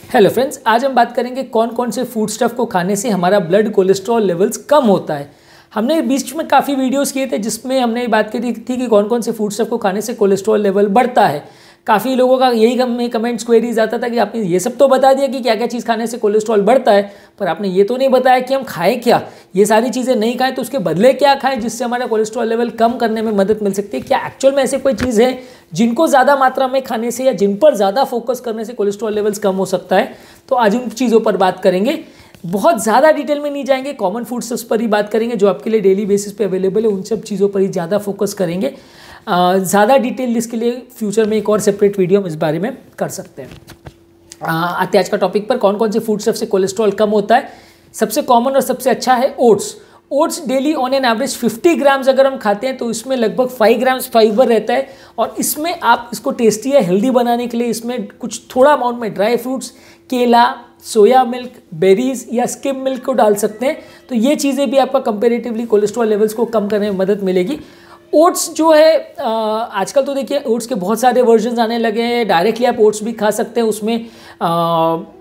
Hello friends, आज हम बात करेंगे कौन कौन से फूड स्टफ को खाने से हमारा ब्लड कोलेस्ट्रॉल लेवल्स कम होता है। हमने बीच में काफ़ी वीडियोस किए थे जिसमें हमने बात की थी कि कौन कौन से फूड स्टफ को खाने से कोलेस्ट्रॉल लेवल बढ़ता है। काफ़ी लोगों का यही हमें कमेंट्स क्वेरीज आता था कि आपने ये सब तो बता दिया कि क्या क्या चीज़ खाने से कोलेस्ट्रॉल बढ़ता है, पर आपने ये तो नहीं बताया कि हम खाएं क्या। ये सारी चीज़ें नहीं खाएं तो उसके बदले क्या खाएं जिससे हमारा कोलेस्ट्रॉल लेवल कम करने में मदद मिल सकती है। क्या एक्चुअल में ऐसे कोई चीज़ है जिनको ज़्यादा मात्रा में खाने से या जिन पर ज़्यादा फोकस करने से कोलेस्ट्रॉल लेवल्स कम हो सकता है। तो आज उन चीज़ों पर बात करेंगे, बहुत ज़्यादा डिटेल में नहीं जाएंगे, कॉमन फूड स्टफ्स पर ही बात करेंगे जो आपके लिए डेली बेसिस पे अवेलेबल है। उन सब चीज़ों पर ही ज़्यादा फोकस करेंगे। ज़्यादा डिटेल इसके लिए फ्यूचर में एक और सेपरेट वीडियो हम इस बारे में कर सकते हैं। आते आज का टॉपिक पर, कौन कौन से फूड स्टफ से कोलेस्ट्रॉल कम होता है। सबसे कॉमन और सबसे अच्छा है oats. Oats daily on an average 50 grams अगर हम खाते हैं तो इसमें लगभग 5 ग्राम्स फाइबर रहता है। और इसमें आप इसको टेस्टी या हेल्दी बनाने के लिए इसमें कुछ थोड़ा अमाउंट में ड्राई फ्रूट्स, केला, सोया मिल्क, बेरीज या स्किम मिल्क को डाल सकते हैं। तो ये चीज़ें भी आपका कंपेरेटिवली कोलेस्ट्रॉल लेवल्स को कम करने में मदद मिलेगी। ओट्स जो है आजकल तो देखिए ओट्स के बहुत सारे वर्जन्स आने लगे हैं। डायरेक्टली आप ओट्स भी खा सकते हैं, उसमें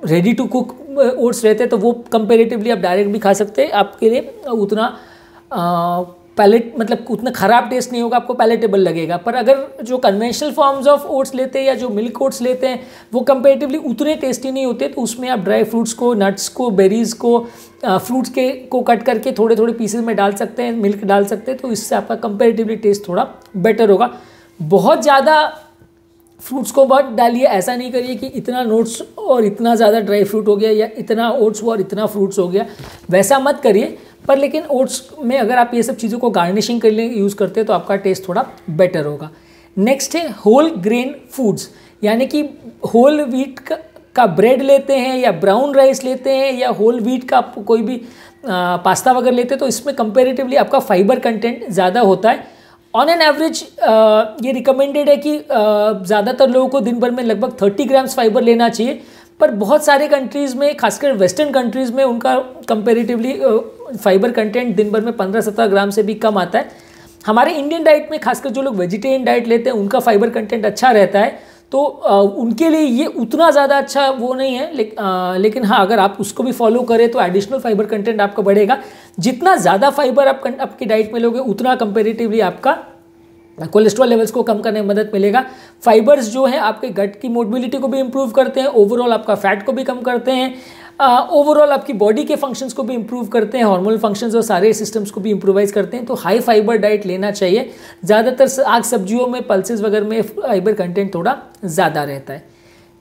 रेडी टू कुक ओट्स रहते हैं तो वो कंपेरेटिवली आप डायरेक्ट भी खा सकते हैं। आपके लिए उतना पैलेट मतलब उतना ख़राब टेस्ट नहीं होगा, आपको पैलेटेबल लगेगा। पर अगर जो कन्वेंशनल फॉर्म्स ऑफ ओट्स लेते हैं या जो मिल्क ओट्स लेते हैं वो कंपेरेटिवली उतने टेस्टी नहीं होते, तो उसमें आप ड्राई फ्रूट्स को, नट्स को, बेरीज़ को, फ्रूट्स के को कट करके थोड़े थोड़े पीसेस में डाल सकते हैं, मिल्क डाल सकते हैं, तो इससे आपका कंपेरेटिवली टेस्ट थोड़ा बेटर होगा। बहुत ज़्यादा फ्रूट्स को बहुत डालिए, ऐसा नहीं करिए कि इतना नोट्स और इतना ज़्यादा ड्राई फ्रूट हो गया या इतना ओट्स हुआ और इतना फ्रूट्स हो गया, वैसा मत करिए। पर लेकिन ओट्स में अगर आप ये सब चीज़ों को गार्निशिंग के लिए यूज़ करते हैं तो आपका टेस्ट थोड़ा बेटर होगा। नेक्स्ट है होल ग्रेन फूड्स, यानी कि होल व्हीट का ब्रेड लेते हैं या ब्राउन राइस लेते हैं या होल व्हीट का आप कोई भी पास्ता वगैरह लेते हैं तो इसमें कंपेरेटिवली आपका फाइबर कंटेंट ज़्यादा होता है। ऑन एन एवरेज ये रिकमेंडेड है कि ज़्यादातर लोगों को दिन भर में लगभग 30 ग्राम्स फाइबर लेना चाहिए। पर बहुत सारे कंट्रीज़ में, खासकर वेस्टर्न कंट्रीज़ में, उनका कंपेरेटिवली फाइबर कंटेंट दिन भर में 15-17 ग्राम से भी कम आता है। हमारे इंडियन डाइट में खासकर जो लोग वेजिटेरियन डाइट लेते हैं उनका फाइबर कंटेंट अच्छा रहता है, तो उनके लिए ये उतना ज़्यादा अच्छा वो नहीं है। लेकिन हाँ, अगर आप उसको भी फॉलो करें तो एडिशनल फाइबर कंटेंट आपका बढ़ेगा। जितना ज़्यादा फाइबर आप आपकी डाइट में लोगे उतना कंपेरेटिवली आपका कोलेस्ट्रॉल लेवल्स को कम करने में मदद मिलेगा। फाइबर्स जो है आपके गट की मोबिलिटी को भी इंप्रूव करते हैं, ओवरऑल आपका फैट को भी कम करते हैं, ओवरऑल आपकी बॉडी के फंक्शंस को भी इंप्रूव करते हैं, हार्मोनल फंक्शंस और सारे सिस्टम्स को भी इंप्रूवाइज करते हैं। तो हाई फाइबर डाइट लेना चाहिए। ज़्यादातर साग सब्जियों में, पल्सेस वगैरह में फाइबर कंटेंट थोड़ा ज़्यादा रहता है।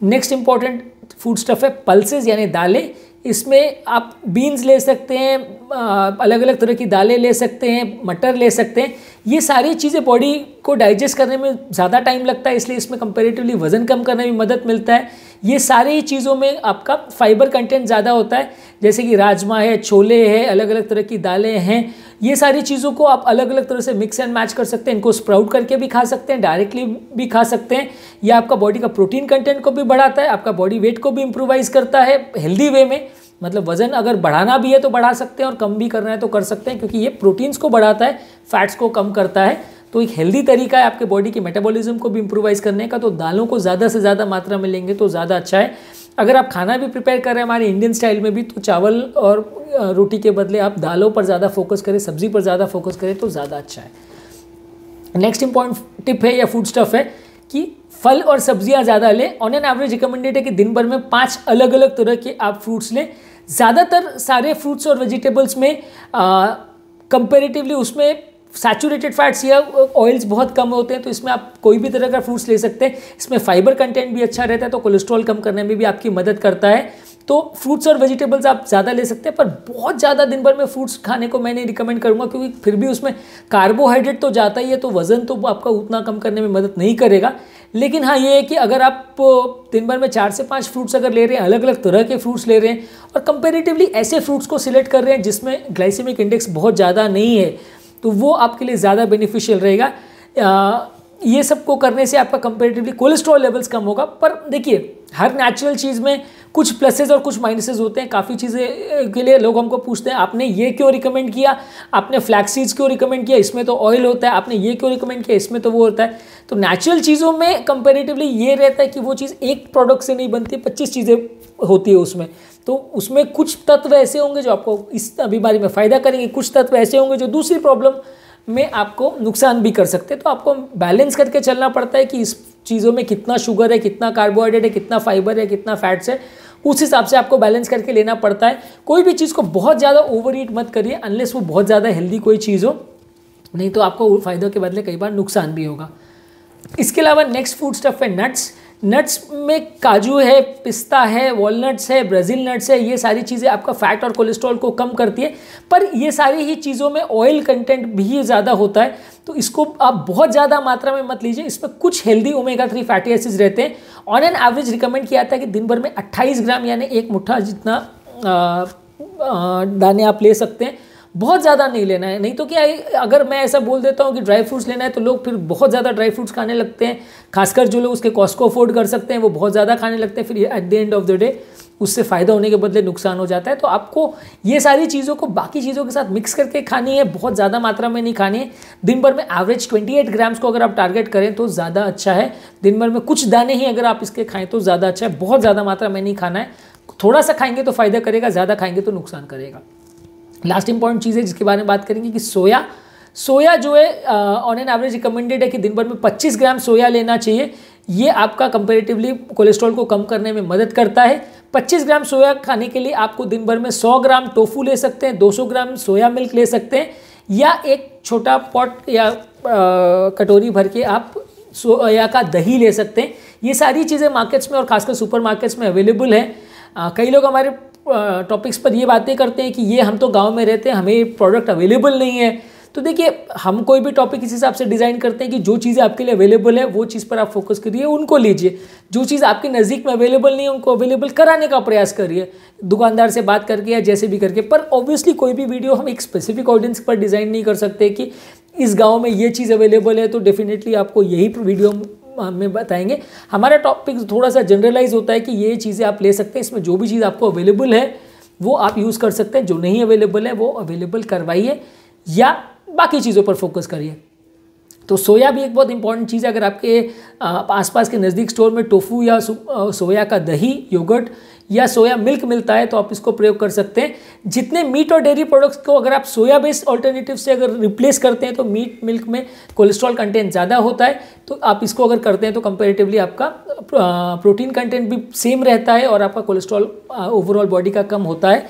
नेक्स्ट इंपॉर्टेंट फूड स्टफ है पल्सेस यानी दालें। इसमें आप बीन्स ले सकते हैं, अलग अलग तरह की दालें ले सकते हैं, मटर ले सकते हैं। ये सारी चीज़ें बॉडी को डाइजेस्ट करने में ज़्यादा टाइम लगता है, इसलिए इसमें कंपैरेटिवली वज़न कम करने में मदद मिलता है। ये सारी चीज़ों में आपका फाइबर कंटेंट ज़्यादा होता है, जैसे कि राजमा है, छोले है, अलग अलग तरह की दालें हैं। ये सारी चीज़ों को आप अलग अलग तरह से मिक्स एंड मैच कर सकते हैं। इनको स्प्राउट करके भी खा सकते हैं, डायरेक्टली भी खा सकते हैं। ये आपका बॉडी का प्रोटीन कंटेंट को भी बढ़ाता है, आपका बॉडी वेट को भी इम्प्रोवाइज करता है हेल्दी वे में। मतलब वज़न अगर बढ़ाना भी है तो बढ़ा सकते हैं और कम भी करना है तो कर सकते हैं, क्योंकि ये प्रोटीन्स को बढ़ाता है, फैट्स को कम करता है। तो एक हेल्दी तरीका है आपके बॉडी के मेटाबॉलिज्म को भी इम्प्रोवाइज करने का। तो दालों को ज़्यादा से ज़्यादा मात्रा में लेंगे तो ज़्यादा अच्छा है। अगर आप खाना भी प्रिपेयर कर रहे हैं हमारे इंडियन स्टाइल में भी, तो चावल और रोटी के बदले आप दालों पर ज़्यादा फोकस करें, सब्जी पर ज़्यादा फोकस करें तो ज़्यादा अच्छा है। नेक्स्ट इंपॉर्टेंट टिप है या फूड स्टफ है कि फल और सब्जियां ज़्यादा लें। ऑन एन एवरेज रिकमेंडेड है कि दिन भर में 5 अलग अलग तरह के आप फ्रूट्स लें। ज़्यादातर सारे फ्रूट्स और वेजिटेबल्स में कंपेरेटिवली उसमें सैचुरेटेड फैट्स या ऑयल्स बहुत कम होते हैं, तो इसमें आप कोई भी तरह का फ्रूट्स ले सकते हैं। इसमें फाइबर कंटेंट भी अच्छा रहता है, तो कोलेस्ट्रॉल कम करने में भी आपकी मदद करता है। तो फ्रूट्स और वेजिटेबल्स आप ज़्यादा ले सकते हैं, पर बहुत ज़्यादा दिन भर में फ्रूट्स खाने को मैं नहीं रिकमेंड करूँगा, क्योंकि फिर भी उसमें कार्बोहाइड्रेट तो जाता ही है, तो वज़न तो आपका उतना कम करने में मदद नहीं करेगा। लेकिन हाँ, ये है कि अगर आप दिन भर में 4 से 5 फ्रूट्स अगर ले रहे हैं, अलग अलग तरह के फ्रूट्स ले रहे हैं और कंपेरेटिवली ऐसे फ्रूट्स को सिलेक्ट कर रहे हैं जिसमें ग्लाइसेमिक इंडेक्स बहुत ज़्यादा नहीं है, तो वो आपके लिए ज़्यादा बेनिफिशियल रहेगा। ये सब को करने से आपका कंपेरेटिवली कोलेस्ट्रॉल लेवल्स कम होगा। पर देखिए, हर नेचुरल चीज़ में कुछ प्लसेस और कुछ माइनसेस होते हैं। काफ़ी चीज़ें के लिए लोग हमको पूछते हैं, आपने ये क्यों रिकमेंड किया, आपने फ्लैक्स सीड्स क्यों रिकमेंड किया, इसमें तो ऑयल होता है, आपने ये क्यों रिकमेंड किया, इसमें तो वो होता है। तो नेचुरल चीज़ों में कंपैरेटिवली ये रहता है कि वो चीज़ एक प्रोडक्ट से नहीं बनती, 25 चीज़ें होती है उसमें। तो उसमें कुछ तत्व ऐसे होंगे जो आपको इस बीमारी में फ़ायदा करेंगे, कुछ तत्व ऐसे होंगे जो दूसरी प्रॉब्लम में आपको नुकसान भी कर सकते हैं। तो आपको बैलेंस करके चलना पड़ता है कि इस चीज़ों में कितना शुगर है, कितना कार्बोहाइड्रेट है, कितना फाइबर है, कितना फैट्स है, उस हिसाब से आपको बैलेंस करके लेना पड़ता है। कोई भी चीज़ को बहुत ज़्यादा ओवर ईट मत करिए अनलेस वो बहुत ज़्यादा हेल्दी कोई चीज़ हो, नहीं तो आपको फ़ायदों के बदले कई बार नुकसान भी होगा। इसके अलावा नेक्स्ट फूड स्टफ है नट्स। नट्स में काजू है, पिस्ता है, वॉलनट्स है, ब्राज़ील नट्स है, ये सारी चीज़ें आपका फैट और कोलेस्ट्रॉल को कम करती है। पर ये सारी ही चीज़ों में ऑयल कंटेंट भी ज़्यादा होता है, तो इसको आप बहुत ज़्यादा मात्रा में मत लीजिए। इसमें कुछ हेल्दी ओमेगा 3 फैटी एसिड्स रहते हैं। ऑन एन एवरेज रिकमेंड किया था कि दिन भर में 28 ग्राम यानी एक मुट्ठा जितना दाने आप ले सकते हैं, बहुत ज़्यादा नहीं लेना है। नहीं तो क्या है, अगर मैं ऐसा बोल देता हूँ कि ड्राई फ्रूट्स लेना है तो लोग फिर बहुत ज़्यादा ड्राई फ्रूट्स खाने लगते हैं, खासकर जो लोग उसके कॉस्ट को अफोर्ड कर सकते हैं वो बहुत ज़्यादा खाने लगते हैं, फिर at the end of the day उससे फ़ायदा होने के बदले नुकसान हो जाता है। तो आपको ये सारी चीज़ों को बाकी चीज़ों के साथ मिक्स करके खानी है, बहुत ज़्यादा मात्रा में नहीं खानी है। दिन भर में एवरेज 28 ग्राम्स को अगर आप टारगेट करें तो ज़्यादा अच्छा है। दिन भर में कुछ दाने ही अगर आप इसके खाएँ तो ज़्यादा अच्छा है। बहुत ज़्यादा मात्रा में नहीं खाना है, थोड़ा सा खाएंगे तो फ़ायदा करेगा, ज़्यादा खाएंगे तो नुकसान करेगा। लास्ट इंपॉर्टेंट चीज़ है जिसके बारे में बात करेंगे कि सोया जो है ऑन एन एवरेज रिकमेंडेड है कि दिन भर में 25 ग्राम सोया लेना चाहिए। ये आपका कंपैरेटिवली कोलेस्ट्रॉल को कम करने में मदद करता है। 25 ग्राम सोया खाने के लिए आपको दिन भर में 100 ग्राम टोफू ले सकते हैं, 200 ग्राम सोया मिल्क ले सकते हैं, या एक छोटा पॉट या कटोरी भर के आप सोया का दही ले सकते हैं। ये सारी चीज़ें मार्केट्स में और खासकर सुपर मार्केट्स में अवेलेबल है। कई लोग हमारे टॉपिक्स पर ये बातें करते हैं कि ये हम तो गांव में रहते हैं, हमें प्रोडक्ट अवेलेबल नहीं है। तो देखिए, हम कोई भी टॉपिक इस हिसाब से डिज़ाइन करते हैं कि जो चीज़ें आपके लिए अवेलेबल है वो चीज़ पर आप फोकस करिए, उनको लीजिए। जो चीज़ आपके नज़दीक में अवेलेबल नहीं है उनको अवेलेबल कराने का प्रयास करिए, दुकानदार से बात करके या जैसे भी करके। पर ऑब्वियसली कोई भी वीडियो हम एक स्पेसिफिक ऑडियंस पर डिज़ाइन नहीं कर सकते कि इस गाँव में ये चीज़ अवेलेबल है तो डेफिनेटली आपको यही वीडियो हमें बताएंगे। हमारा टॉपिक थोड़ा सा जनरलाइज होता है कि ये चीज़ें आप ले सकते हैं, इसमें जो भी चीज़ आपको अवेलेबल है वो आप यूज़ कर सकते हैं, जो नहीं अवेलेबल है वो अवेलेबल करवाइए या बाकी चीज़ों पर फोकस करिए। तो सोया भी एक बहुत इंपॉर्टेंट चीज़ है। अगर आपके आसपास के नज़दीक स्टोर में टोफू या सोया का दही, योगर्ट या सोया मिल्क मिलता है तो आप इसको प्रयोग कर सकते हैं। जितने मीट और डेयरी प्रोडक्ट्स को अगर आप सोया बेस्ड ऑल्टरनेटिव से अगर रिप्लेस करते हैं तो मीट मिल्क में कोलेस्ट्रॉल कंटेंट ज़्यादा होता है, तो आप इसको अगर करते हैं तो कंपैरेटिवली आपका प्रोटीन कंटेंट भी सेम रहता है और आपका कोलेस्ट्रॉल ओवरऑल बॉडी का कम होता है।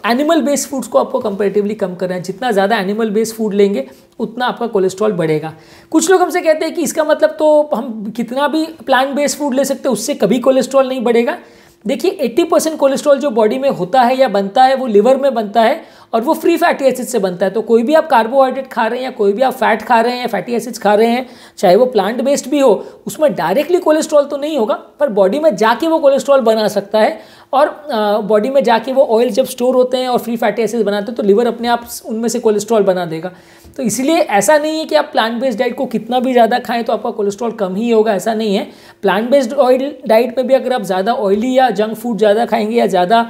एनिमल बेस्ड फूड्स को आपको कंपैरेटिवली कम करना है। जितना ज़्यादा एनिमल बेस्ड फूड लेंगे उतना आपका कोलेस्ट्रॉल बढ़ेगा। कुछ लोग हमसे कहते हैं कि इसका मतलब तो हम कितना भी प्लांट बेस्ड फूड ले सकते हैं, उससे कभी कोलेस्ट्रॉल नहीं बढ़ेगा। देखिए, 80% कोलेस्ट्रॉल जो बॉडी में होता है या बनता है वो लिवर में बनता है और वो फ्री फैटी एसिड से बनता है। तो कोई भी आप कार्बोहाइड्रेट खा रहे हैं या कोई भी आप फैट खा रहे हैं या फैटी एसिड्स खा रहे हैं, चाहे वो प्लांट बेस्ड भी हो, उसमें डायरेक्टली कोलेस्ट्रॉल तो नहीं होगा पर बॉडी में जाके वो कोलेस्ट्रॉल बना सकता है। और बॉडी में जाके वो ऑयल जब स्टोर होते हैं और फ्री फैटी एसिड बनाते हैं तो लिवर अपने आप उनमें से कोलेस्ट्रॉल बना देगा। तो इसलिए ऐसा नहीं है कि आप प्लांट बेस्ड डाइट को कितना भी ज़्यादा खाएं तो आपका कोलेस्ट्रॉल कम ही होगा, ऐसा नहीं है। प्लांट बेस्ड ऑयल डाइट में भी अगर आप ज़्यादा ऑयली या जंक फूड ज़्यादा खाएंगे या ज़्यादा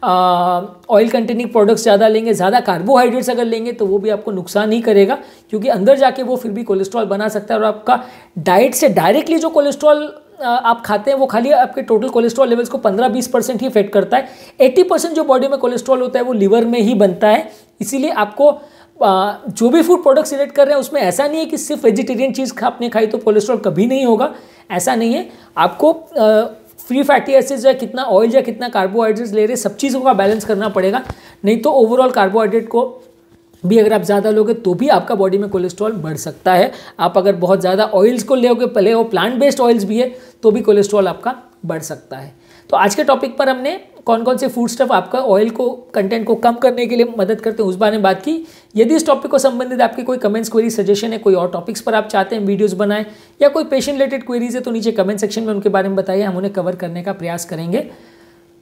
ऑयल कंटेनिंग प्रोडक्ट्स ज़्यादा लेंगे, ज़्यादा कार्बोहाइड्रेट्स अगर लेंगे तो वो भी आपको नुकसान ही करेगा, क्योंकि अंदर जाके वो फिर भी कोलेस्ट्रॉल बना सकता है। और आपका डाइट से डायरेक्टली जो कोलेस्ट्रॉल आप खाते हैं वो खाली आपके टोटल कोलेस्ट्रॉल लेवल्स को 15-20% ही इफेक्ट करता है। 80% जो बॉडी में कोलेस्ट्रॉल होता है वो लिवर में ही बनता है। इसीलिए आपको जो भी फूड प्रोडक्ट सिलेक्ट कर रहे हैं उसमें ऐसा नहीं है कि सिर्फ वेजिटेरियन चीज़ आपने खाई तो कोलेस्ट्रॉल कभी नहीं होगा, ऐसा नहीं है। आपको फ्री फैटी एसिड्स या कितना ऑयल या कितना कार्बोहाइड्रेट्स ले रहे सब चीज़ों का बैलेंस करना पड़ेगा, नहीं तो ओवरऑल कार्बोहाइड्रेट को भी अगर आप ज़्यादा लोगे तो भी आपका बॉडी में कोलेस्ट्रॉल बढ़ सकता है। आप अगर बहुत ज़्यादा ऑयल्स को लोगे, पहले वो प्लांट बेस्ड ऑयल्स भी है, तो भी कोलेस्ट्रॉल आपका बढ़ सकता है। तो आज के टॉपिक पर हमने कौन कौन से फूड स्टफ आपका ऑयल को कंटेंट को कम करने के लिए मदद करते हैं उस बारे में बात की। यदि इस टॉपिक को संबंधित आपके कोई कमेंट्स, क्वेरी, सजेशन है, कोई और टॉपिक्स पर आप चाहते हैं वीडियोस बनाएं या कोई पेशेंट रिलेटेड क्वेरीज है तो नीचे कमेंट सेक्शन में उनके बारे में बताइए, हम उन्हें कवर करने का प्रयास करेंगे।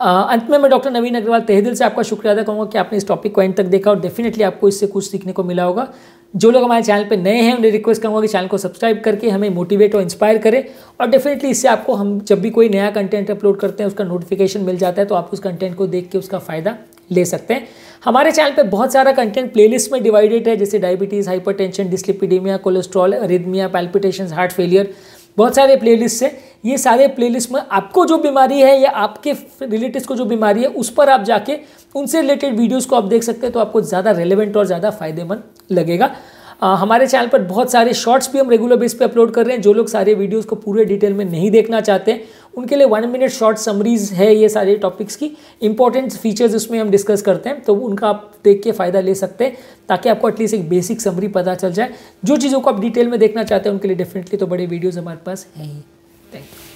अंत में मैं डॉक्टर नवीन अग्रवाल तहे दिल से आपका शुक्रिया अदा करूँगा कि आपने इस टॉपिक को एंड तक देखा और डेफिनेटली आपको इससे कुछ सीखने को मिला होगा। जो लोग हमारे चैनल पे नए हैं उन्हें रिक्वेस्ट करूँगा कि चैनल को सब्सक्राइब करके हमें मोटिवेट और इंस्पायर करें, और डेफिनेटली इससे आपको हम जब भी कोई नया कंटेंट अपलोड करते हैं उसका नोटिफिकेशन मिल जाता है, तो आप उस कंटेंट को देख के उसका फ़ायदा ले सकते हैं। हमारे चैनल पे बहुत सारा कंटेंट प्लेलिस्ट में डिवाइडेड है, जैसे diabetes, hypertension, dyslipidemia, cholesterol, arrhythmia, palpitations, heart failure, बहुत सारे प्लेलिस्ट हैं। ये सारे प्लेलिस्ट में आपको जो बीमारी है या आपके रिलेटिव्स को जो बीमारी है उस पर आप जाके उनसे रिलेटेड वीडियोस को आप देख सकते हैं, तो आपको ज़्यादा रेलेवेंट और ज़्यादा फायदेमंद लगेगा। हमारे चैनल पर बहुत सारे शॉर्ट्स भी हम रेगुलर बेस पे अपलोड कर रहे हैं। जो लोग सारे वीडियोस को पूरे डिटेल में नहीं देखना चाहते उनके लिए 1 मिनट शॉर्ट समरीज है ये सारे टॉपिक्स की, इंपॉर्टेंट फीचर्स उसमें हम डिस्कस करते हैं, तो उनका आप देख के फ़ायदा ले सकते हैं ताकि आपको एटलीस्ट एक बेसिक समरी पता चल जाए। जो चीज़ों को आप डिटेल में देखना चाहते हैं उनके लिए डेफिनेटली तो बड़े वीडियोज़ हमारे पास हैं ही। Thank you.